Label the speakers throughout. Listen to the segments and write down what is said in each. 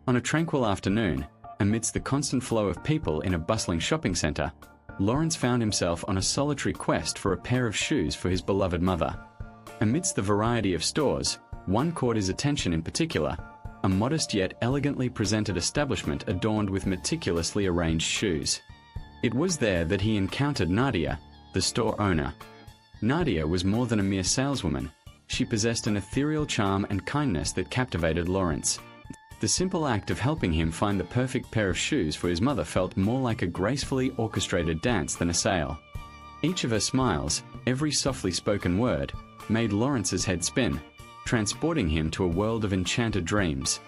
Speaker 1: On a tranquil afternoon, amidst the constant flow of people in a bustling shopping center, Lawrence found himself on a solitary quest for a pair of shoes for his beloved mother. Amidst the variety of stores, one caught his attention in particular, a modest yet elegantly presented establishment adorned with meticulously arranged shoes. It was there that he encountered Nadia, the store owner. Nadia was more than a mere saleswoman. She possessed an ethereal charm and kindness that captivated Lawrence. The simple act of helping him find the perfect pair of shoes for his mother felt more like a gracefully orchestrated dance than a sale. Each of her smiles, every softly spoken word, made Lawrence's head spin, transporting him to a world of enchanted dreams.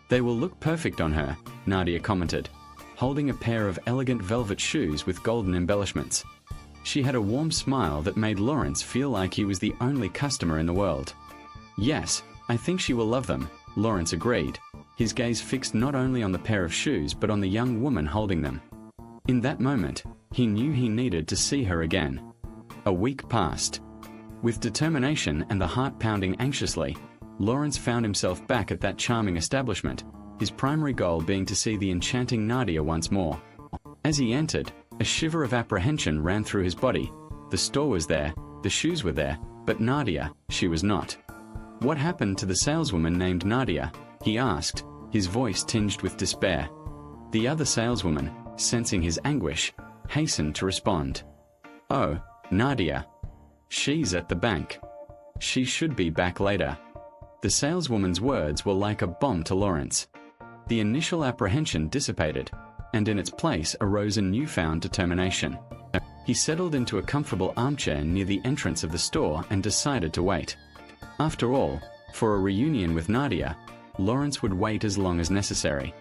Speaker 1: "They will look perfect on her," Nadia commented, holding a pair of elegant velvet shoes with golden embellishments. She had a warm smile that made Lawrence feel like he was the only customer in the world. "Yes, I think she will love them," Lawrence agreed, his gaze fixed not only on the pair of shoes but on the young woman holding them. In that moment, he knew he needed to see her again. A week passed. With determination and the heart pounding anxiously, Lawrence found himself back at that charming establishment, his primary goal being to see the enchanting Nadia once more. As he entered, a shiver of apprehension ran through his body. The store was there, the shoes were there, but Nadia, she was not. "What happened to the saleswoman named Nadia?" he asked, his voice tinged with despair. The other saleswoman, sensing his anguish, hastened to respond. "Oh, Nadia. She's at the bank. She should be back later." The saleswoman's words were like a bomb to Lawrence. The initial apprehension dissipated, and in its place arose a newfound determination. He settled into a comfortable armchair near the entrance of the store and decided to wait. After all, for a reunion with Nadia, Lawrence would wait as long as necessary.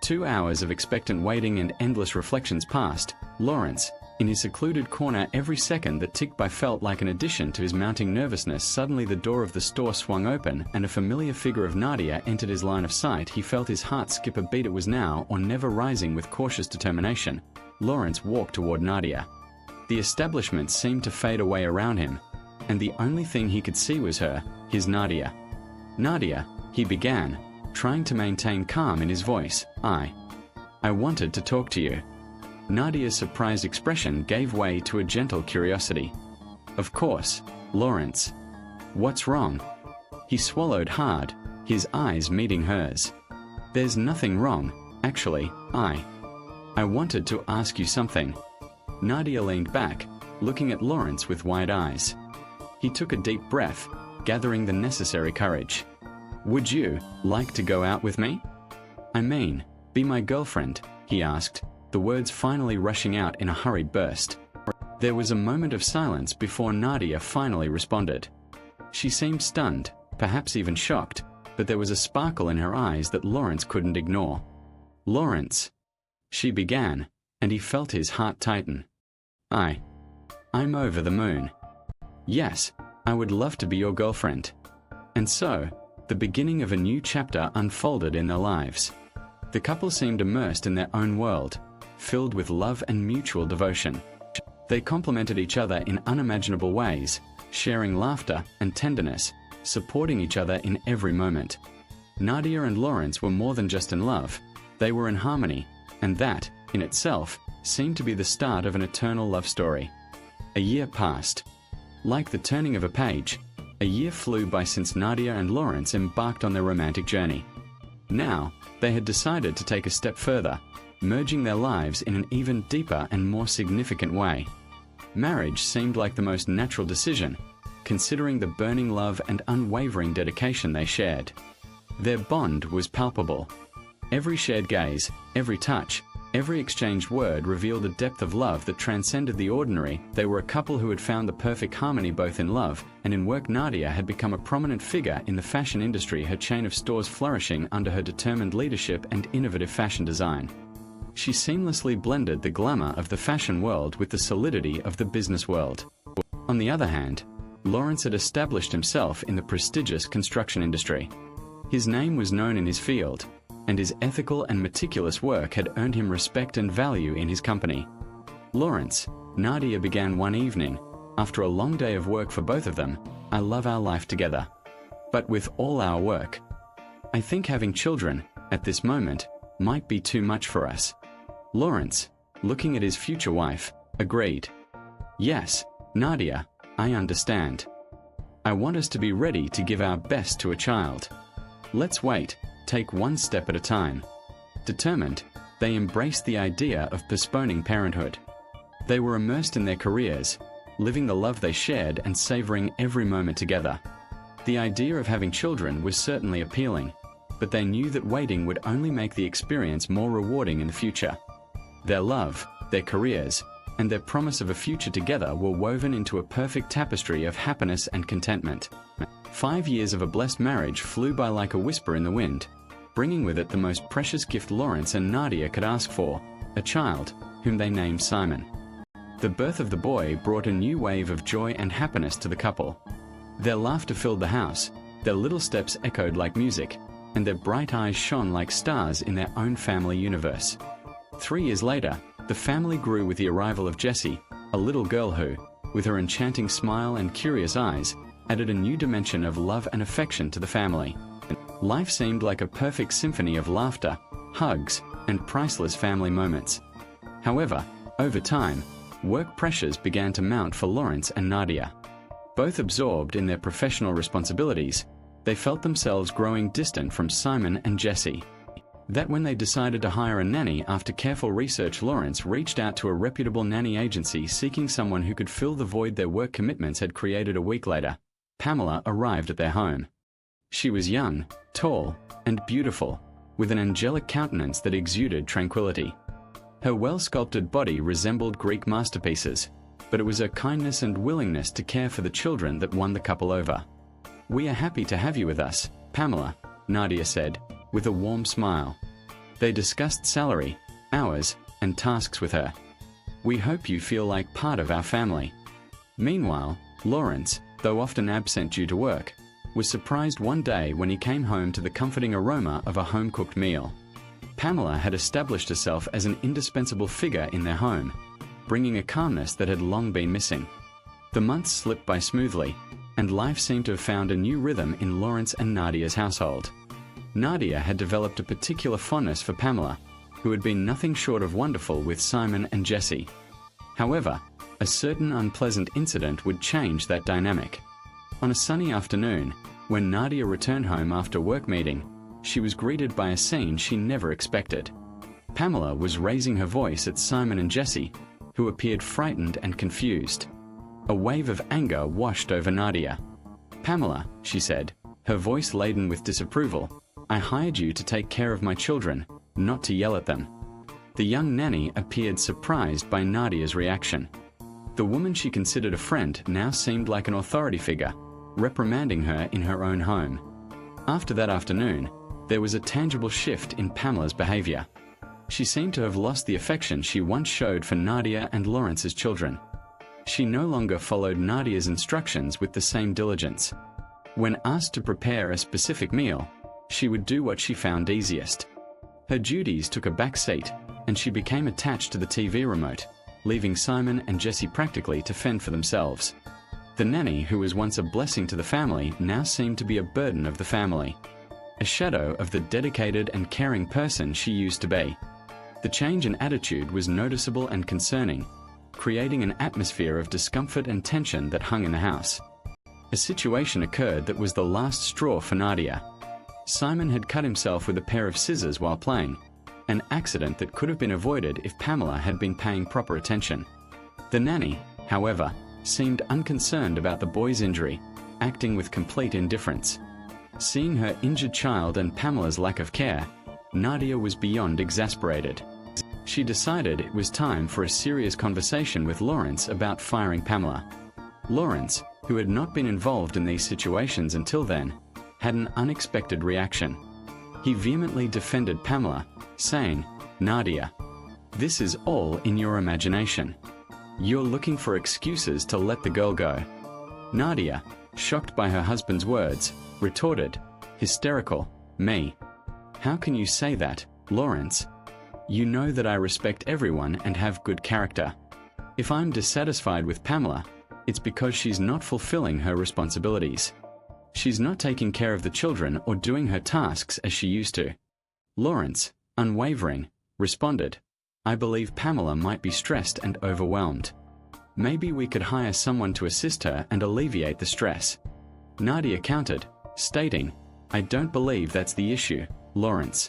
Speaker 1: 2 hours of expectant waiting and endless reflections passed. Lawrence, in his secluded corner, every second that ticked by felt like an addition to his mounting nervousness. Suddenly the door of the store swung open and a familiar figure of Nadia entered his line of sight. He felt his heart skip a beat. It was now or never. Rising with cautious determination, Lawrence walked toward Nadia. The establishment seemed to fade away around him, and the only thing he could see was her, his Nadia. "Nadia," he began, trying to maintain calm in his voice, I wanted to talk to you." Nadia's surprised expression gave way to a gentle curiosity. "Of course, Lawrence. What's wrong?" He swallowed hard, his eyes meeting hers. "There's nothing wrong, actually. I wanted to ask you something." Nadia leaned back, looking at Lawrence with wide eyes. He took a deep breath, gathering the necessary courage. "Would you like to go out with me? I mean, be my girlfriend?" he asked, the words finally rushing out in a hurried burst. There was a moment of silence before Nadia finally responded. She seemed stunned, perhaps even shocked, but there was a sparkle in her eyes that Lawrence couldn't ignore. "Lawrence," she began, and he felt his heart tighten. I'm over the moon. Yes, I would love to be your girlfriend." And so, the beginning of a new chapter unfolded in their lives. The couple seemed immersed in their own world, filled with love and mutual devotion. They complemented each other in unimaginable ways, sharing laughter and tenderness, supporting each other in every moment. Nadia and Lawrence were more than just in love, they were in harmony, and that, in itself, seemed to be the start of an eternal love story. A year passed. Like the turning of a page, a year flew by since Nadia and Lawrence embarked on their romantic journey. Now, they had decided to take a step further, merging their lives in an even deeper and more significant way. Marriage seemed like the most natural decision, considering the burning love and unwavering dedication they shared. Their bond was palpable. Every shared gaze, every touch, every exchanged word revealed a depth of love that transcended the ordinary. They were a couple who had found the perfect harmony both in love and in work. Nadia had become a prominent figure in the fashion industry, her chain of stores flourishing under her determined leadership and innovative fashion design. She seamlessly blended the glamour of the fashion world with the solidity of the business world. On the other hand, Lawrence had established himself in the prestigious construction industry. His name was known in his field, and his ethical and meticulous work had earned him respect and value in his company. Lawrence, Nadia began one evening, after a long day of work for both of them, "I love our life together. But with all our work, I think having children at this moment, might be too much for us. Lawrence, looking at his future wife, agreed. Yes, Nadia, I understand. I want us to be ready to give our best to a child. Let's wait, take one step at a time. Determined, they embraced the idea of postponing parenthood. They were immersed in their careers, living the love they shared and savoring every moment together. The idea of having children was certainly appealing, but they knew that waiting would only make the experience more rewarding in the future. Their love, their careers, and their promise of a future together were woven into a perfect tapestry of happiness and contentment. 5 years of a blessed marriage flew by like a whisper in the wind, bringing with it the most precious gift Lawrence and Nadia could ask for, a child, whom they named Simon. The birth of the boy brought a new wave of joy and happiness to the couple. Their laughter filled the house, their little steps echoed like music, and their bright eyes shone like stars in their own family universe. 3 years later, the family grew with the arrival of Jessie, a little girl who, with her enchanting smile and curious eyes, added a new dimension of love and affection to the family. Life seemed like a perfect symphony of laughter, hugs, and priceless family moments. However, over time, work pressures began to mount for Lawrence and Nadia. Both absorbed in their professional responsibilities, they felt themselves growing distant from Simon and Jessie. That when they decided to hire a nanny after careful research, Lawrence reached out to a reputable nanny agency seeking someone who could fill the void their work commitments had created. A week later, Pamela arrived at their home. She was young, tall, and beautiful, with an angelic countenance that exuded tranquility. Her well-sculpted body resembled Greek masterpieces, but it was her kindness and willingness to care for the children that won the couple over. "We are happy to have you with us, Pamela," Nadia said, with a warm smile. They discussed salary, hours, and tasks with her. "We hope you feel like part of our family." Meanwhile, Lawrence, though often absent due to work, was surprised one day when he came home to the comforting aroma of a home-cooked meal. Pamela had established herself as an indispensable figure in their home, bringing a calmness that had long been missing. The months slipped by smoothly, and life seemed to have found a new rhythm in Lawrence and Nadia's household. Nadia had developed a particular fondness for Pamela, who had been nothing short of wonderful with Simon and Jessie. However, a certain unpleasant incident would change that dynamic. On a sunny afternoon, when Nadia returned home after work meeting, she was greeted by a scene she never expected. Pamela was raising her voice at Simon and Jessie, who appeared frightened and confused. A wave of anger washed over Nadia. "Pamela," she said, her voice laden with disapproval, "I hired you to take care of my children, not to yell at them." The young nanny appeared surprised by Nadia's reaction. The woman she considered a friend now seemed like an authority figure, reprimanding her in her own home. After that afternoon, there was a tangible shift in Pamela's behavior. She seemed to have lost the affection she once showed for Nadia and Lawrence's children. She no longer followed Nadia's instructions with the same diligence. When asked to prepare a specific meal, she would do what she found easiest. Her duties took a back seat, and she became attached to the TV remote, leaving Simon and Jessie practically to fend for themselves. The nanny, who was once a blessing to the family, now seemed to be a burden of the family, a shadow of the dedicated and caring person she used to be. The change in attitude was noticeable and concerning, creating an atmosphere of discomfort and tension that hung in the house. A situation occurred that was the last straw for Nadia. Simon had cut himself with a pair of scissors while playing, an accident that could have been avoided if Pamela had been paying proper attention. The nanny, however, seemed unconcerned about the boy's injury, acting with complete indifference. Seeing her injured child and Pamela's lack of care, Nadia was beyond exasperated. She decided it was time for a serious conversation with Lawrence about firing Pamela. Lawrence, who had not been involved in these situations until then, had an unexpected reaction. He vehemently defended Pamela, saying, "Nadia, this is all in your imagination. You're looking for excuses to let the girl go." Nadia, shocked by her husband's words, retorted, hysterical, "Me? How can you say that, Lawrence? You know that I respect everyone and have good character. If I'm dissatisfied with Pamela, it's because she's not fulfilling her responsibilities. She's not taking care of the children or doing her tasks as she used to. Lawrence, unwavering, responded, "I believe Pamela might be stressed and overwhelmed. Maybe we could hire someone to assist her and alleviate the stress." Nadia countered, stating, "I don't believe that's the issue, Lawrence.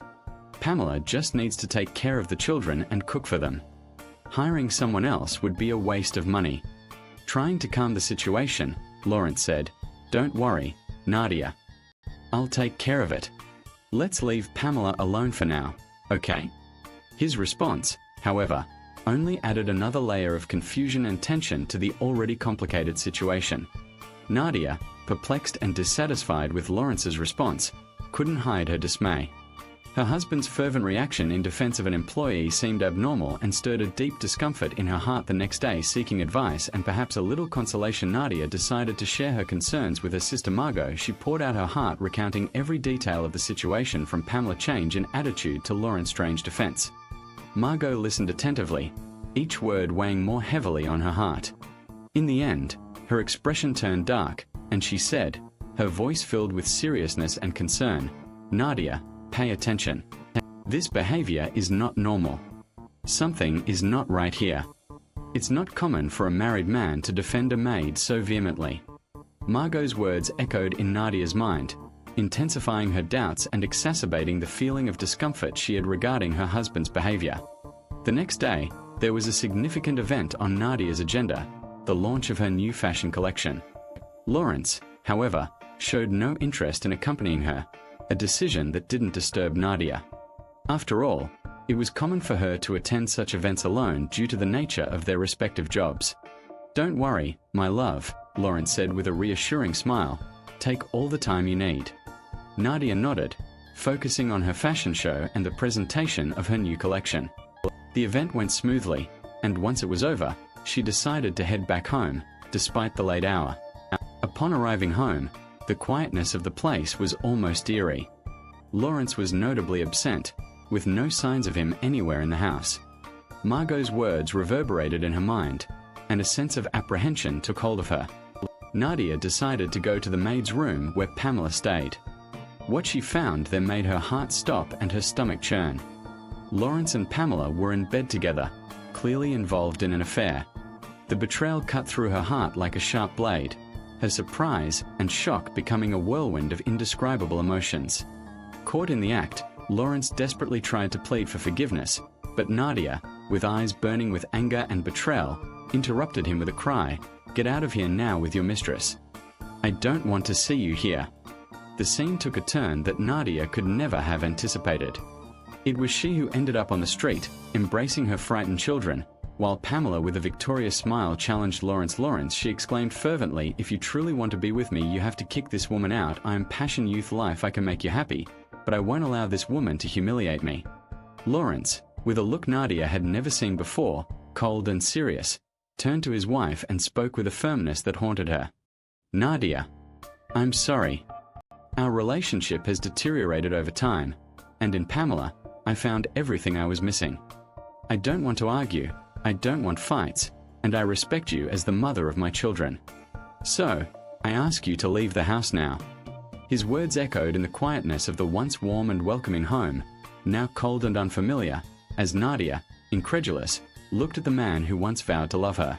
Speaker 1: Pamela just needs to take care of the children and cook for them. Hiring someone else would be a waste of money." Trying to calm the situation, Lawrence said, "Don't worry, Nadia. I'll take care of it. Let's leave Pamela alone for now, okay?" His response, however, only added another layer of confusion and tension to the already complicated situation. Nadia, perplexed and dissatisfied with Lawrence's response, couldn't hide her dismay. Her husband's fervent reaction in defense of an employee seemed abnormal and stirred a deep discomfort in her heart. The next day, seeking advice and perhaps a little consolation, Nadia decided to share her concerns with her sister Margot. She poured out her heart, recounting every detail of the situation, from Pamela's change in attitude to Lawrence's strange defense. Margot listened attentively, each word weighing more heavily on her heart. In the end, her expression turned dark, and she said, her voice filled with seriousness and concern, "Nadia, pay attention. This behavior is not normal. Something is not right here. It's not common for a married man to defend a maid so vehemently." Margot's words echoed in Nadia's mind, intensifying her doubts and exacerbating the feeling of discomfort she had regarding her husband's behavior. The next day, there was a significant event on Nadia's agenda, the launch of her new fashion collection. Lawrence, however, showed no interest in accompanying her, a decision that didn't disturb Nadia. After all, it was common for her to attend such events alone due to the nature of their respective jobs. "Don't worry, my love," Lawrence said with a reassuring smile. "Take all the time you need." Nadia nodded, focusing on her fashion show and the presentation of her new collection. The event went smoothly, and once it was over, she decided to head back home, despite the late hour. Upon arriving home, the quietness of the place was almost eerie. Lawrence was notably absent, with no signs of him anywhere in the house. Margot's words reverberated in her mind, and a sense of apprehension took hold of her. Nadia decided to go to the maid's room where Pamela stayed. What she found there made her heart stop and her stomach churn. Lawrence and Pamela were in bed together, clearly involved in an affair. The betrayal cut through her heart like a sharp blade, her surprise and shock becoming a whirlwind of indescribable emotions. Caught in the act, Lawrence desperately tried to plead for forgiveness, but Nadia, with eyes burning with anger and betrayal, interrupted him with a cry, "Get out of here now with your mistress. I don't want to see you here." The scene took a turn that Nadia could never have anticipated. It was she who ended up on the street, embracing her frightened children, while Pamela, with a victorious smile, challenged Lawrence. "Lawrence," she exclaimed fervently, "if you truly want to be with me, you have to kick this woman out. I am passion, youth, life. I can make you happy, but I won't allow this woman to humiliate me." Lawrence, with a look Nadia had never seen before, cold and serious, turned to his wife and spoke with a firmness that haunted her. "Nadia, I'm sorry. Our relationship has deteriorated over time, and in Pamela, I found everything I was missing. I don't want to argue, I don't want fights, and I respect you as the mother of my children. So, I ask you to leave the house now." His words echoed in the quietness of the once warm and welcoming home, now cold and unfamiliar, as Nadia, incredulous, looked at the man who once vowed to love her.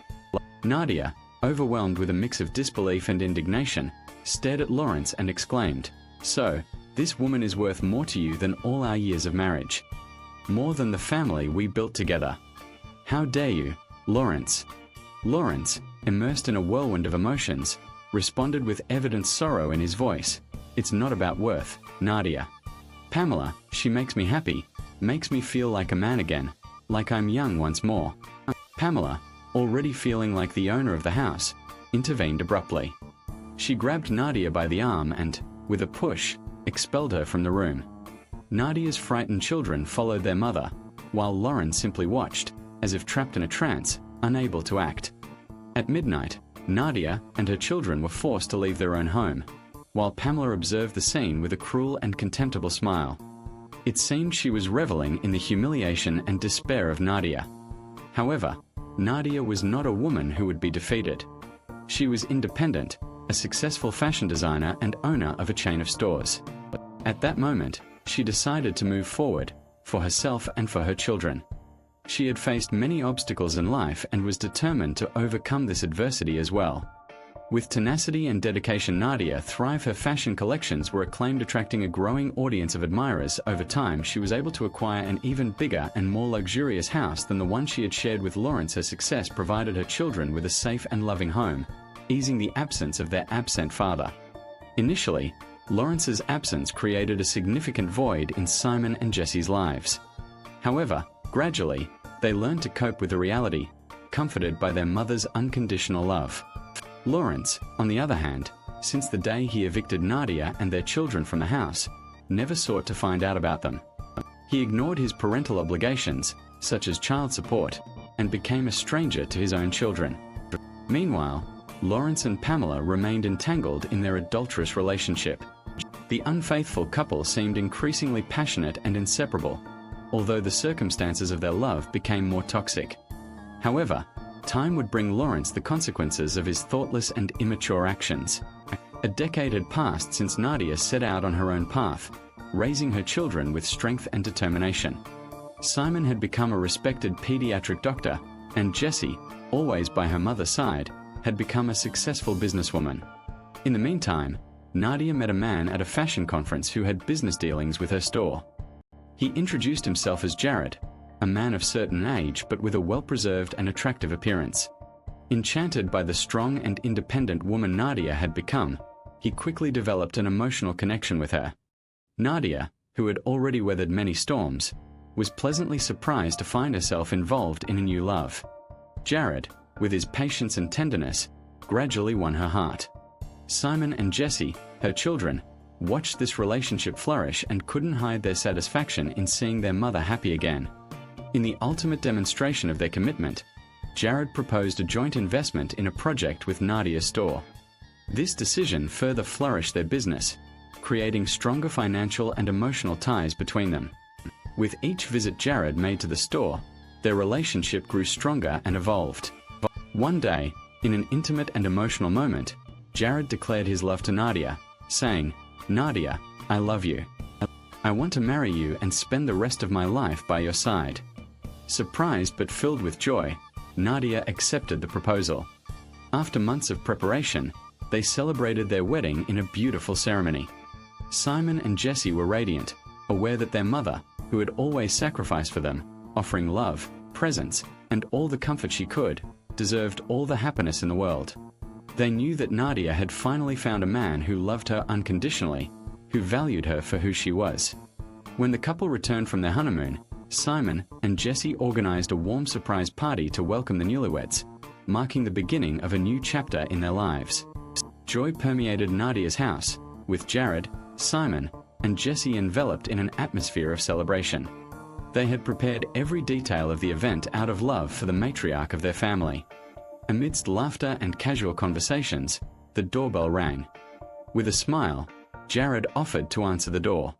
Speaker 1: Nadia, overwhelmed with a mix of disbelief and indignation, stared at Lawrence and exclaimed, "So, this woman is worth more to you than all our years of marriage. More than the family we built together. How dare you, Lawrence?" Lawrence, immersed in a whirlwind of emotions, responded with evident sorrow in his voice, "It's not about worth, Nadia. Pamela, she makes me happy, makes me feel like a man again, like I'm young once more." Pamela, already feeling like the owner of the house, intervened abruptly. She grabbed Nadia by the arm and, with a push, expelled her from the room. Nadia's frightened children followed their mother, while Lauren simply watched, as if trapped in a trance, unable to act. At midnight, Nadia and her children were forced to leave their own home, while Pamela observed the scene with a cruel and contemptible smile. It seemed she was reveling in the humiliation and despair of Nadia. However, Nadia was not a woman who would be defeated. She was independent, a successful fashion designer and owner of a chain of stores. At that moment, she decided to move forward, for herself and for her children. She had faced many obstacles in life and was determined to overcome this adversity as well. With tenacity and dedication, Nadia thrived. Her fashion collections were acclaimed, attracting a growing audience of admirers. Over time, she was able to acquire an even bigger and more luxurious house than the one she had shared with Lawrence. Her success provided her children with a safe and loving home, easing the absence of their absent father. Initially, Lawrence's absence created a significant void in Simon and Jesse's lives. However, gradually, they learned to cope with the reality, comforted by their mother's unconditional love. Lawrence, on the other hand, since the day he evicted Nadia and their children from the house, never sought to find out about them. He ignored his parental obligations, such as child support, and became a stranger to his own children. Meanwhile, Lawrence and Pamela remained entangled in their adulterous relationship. The unfaithful couple seemed increasingly passionate and inseparable, although the circumstances of their love became more toxic. However, time would bring Lawrence the consequences of his thoughtless and immature actions. A decade had passed since Nadia set out on her own path, raising her children with strength and determination. Simon had become a respected pediatric doctor, and Jessie, always by her mother's side, had become a successful businesswoman. In the meantime, Nadia met a man at a fashion conference who had business dealings with her store. He introduced himself as Jared, a man of certain age but with a well-preserved and attractive appearance. Enchanted by the strong and independent woman Nadia had become, he quickly developed an emotional connection with her. Nadia, who had already weathered many storms, was pleasantly surprised to find herself involved in a new love. Jared, with his patience and tenderness, gradually won her heart. Simon and Jessie, her children, watched this relationship flourish and couldn't hide their satisfaction in seeing their mother happy again. In the ultimate demonstration of their commitment, Jared proposed a joint investment in a project with Nadia's store. This decision further flourished their business, creating stronger financial and emotional ties between them. With each visit Jared made to the store, their relationship grew stronger and evolved. One day, in an intimate and emotional moment, Jared declared his love to Nadia, saying, "Nadia, I love you. I want to marry you and spend the rest of my life by your side." Surprised but filled with joy, Nadia accepted the proposal. After months of preparation, they celebrated their wedding in a beautiful ceremony. Simon and Jessie were radiant, aware that their mother, who had always sacrificed for them, offering love, presents, and all the comfort she could, deserved all the happiness in the world. They knew that Nadia had finally found a man who loved her unconditionally, who valued her for who she was. When the couple returned from their honeymoon, Simon and Jessie organized a warm surprise party to welcome the newlyweds, marking the beginning of a new chapter in their lives. Joy permeated Nadia's house, with Jared, Simon, and Jessie enveloped in an atmosphere of celebration. They had prepared every detail of the event out of love for the matriarch of their family. Amidst laughter and casual conversations, the doorbell rang. With a smile, Jared offered to answer the door.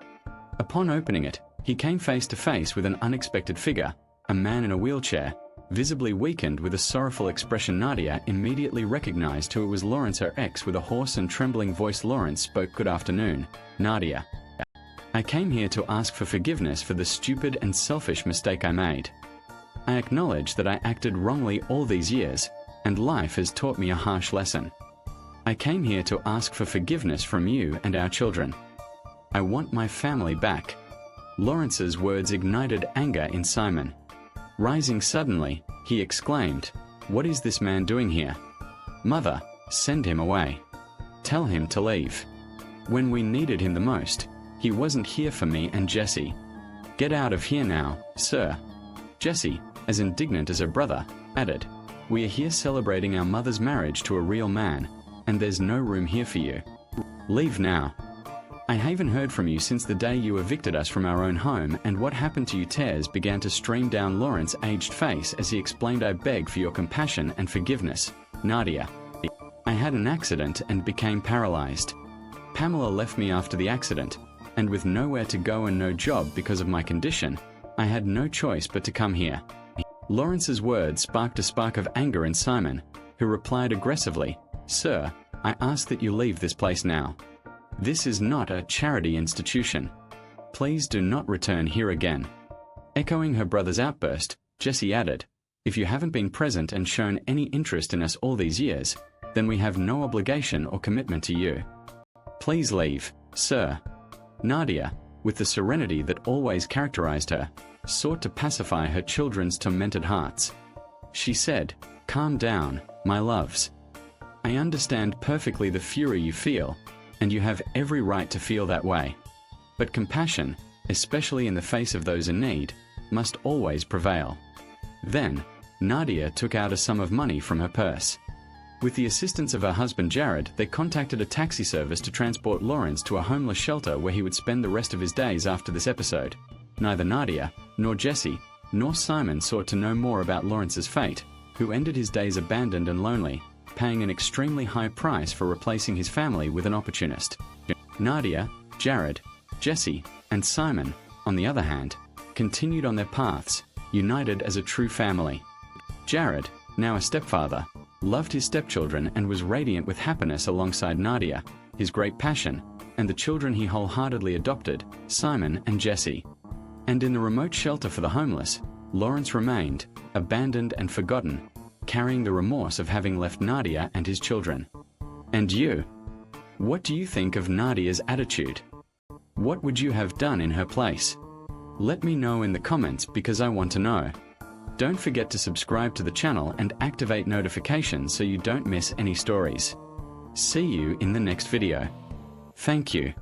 Speaker 1: Upon opening it, he came face to face with an unexpected figure, a man in a wheelchair, visibly weakened with a sorrowful expression. Nadia immediately recognized who it was. Lawrence, her ex. With a hoarse and trembling voice, Lawrence spoke. "Good afternoon, Nadia. I came here to ask for forgiveness for the stupid and selfish mistake I made. I acknowledge that I acted wrongly all these years, and life has taught me a harsh lesson. I came here to ask for forgiveness from you and our children. I want my family back." Lawrence's words ignited anger in Simon. Rising suddenly, he exclaimed, "What is this man doing here? Mother, send him away. Tell him to leave. When we needed him the most, he wasn't here for me and Jessie. Get out of here now, sir." Jessie, as indignant as her brother, added, "We are here celebrating our mother's marriage to a real man, and there's no room here for you. Leave now. I haven't heard from you since the day you evicted us from our own home, and what happened to you?" Tears began to stream down Lawrence's aged face as he explained, "I beg for your compassion and forgiveness, Nadia. I had an accident and became paralyzed. Pamela left me after the accident, and with nowhere to go and no job because of my condition, I had no choice but to come here." Lawrence's words sparked a spark of anger in Simon, who replied aggressively, "Sir, I ask that you leave this place now. This is not a charity institution. Please do not return here again." Echoing her brother's outburst, Jessie added, "If you haven't been present and shown any interest in us all these years, then we have no obligation or commitment to you. Please leave, sir." Nadia, with the serenity that always characterized her, sought to pacify her children's tormented hearts. She said, "Calm down, my loves. I understand perfectly the fury you feel, and you have every right to feel that way. But compassion, especially in the face of those in need, must always prevail." Then, Nadia took out a sum of money from her purse. With the assistance of her husband Jared, they contacted a taxi service to transport Lawrence to a homeless shelter where he would spend the rest of his days after this episode. Neither Nadia, nor Jessie, nor Simon sought to know more about Lawrence's fate, who ended his days abandoned and lonely, paying an extremely high price for replacing his family with an opportunist. Nadia, Jared, Jessie, and Simon, on the other hand, continued on their paths, united as a true family. Jared, now a stepfather, loved his stepchildren and was radiant with happiness alongside Nadia, his great passion, and the children he wholeheartedly adopted, Simon and Jessie. And in the remote shelter for the homeless, Lawrence remained, abandoned and forgotten, carrying the remorse of having left Nadia and his children. And you? What do you think of Nadia's attitude? What would you have done in her place? Let me know in the comments because I want to know. Don't forget to subscribe to the channel and activate notifications so you don't miss any stories. See you in the next video. Thank you.